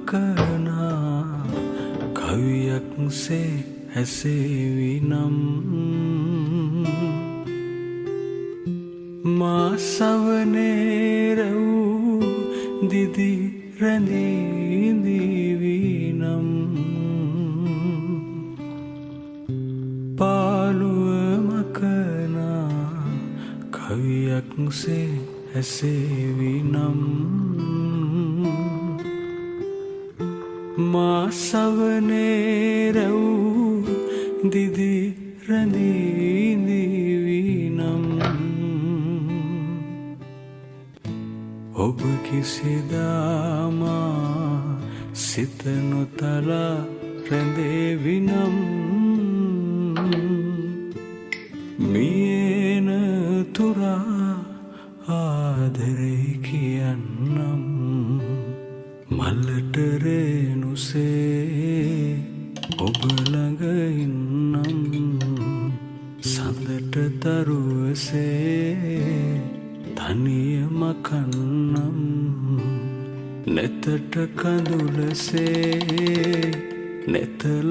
මකනා කවියක්සේ හැසේවි නම් මා සවනේර වූ දිදි රැඳීදිවි නම් පාළුව මකනා කවියක්සේ හැසේවි නම් මා සවනේර වූ දිදි රැඳීදිවි නම් ඔබ කිසිදා මා සිත නොතලා රැඳේවි නම් මියන තුරා ආදරේ කියන්නම් මල්ලට රේනුසේ ඔබ ළඟ ඉන්නම් සඳට තරුවසේ තනියම කන්නම් නෙතට කඳුලසේ නෙතල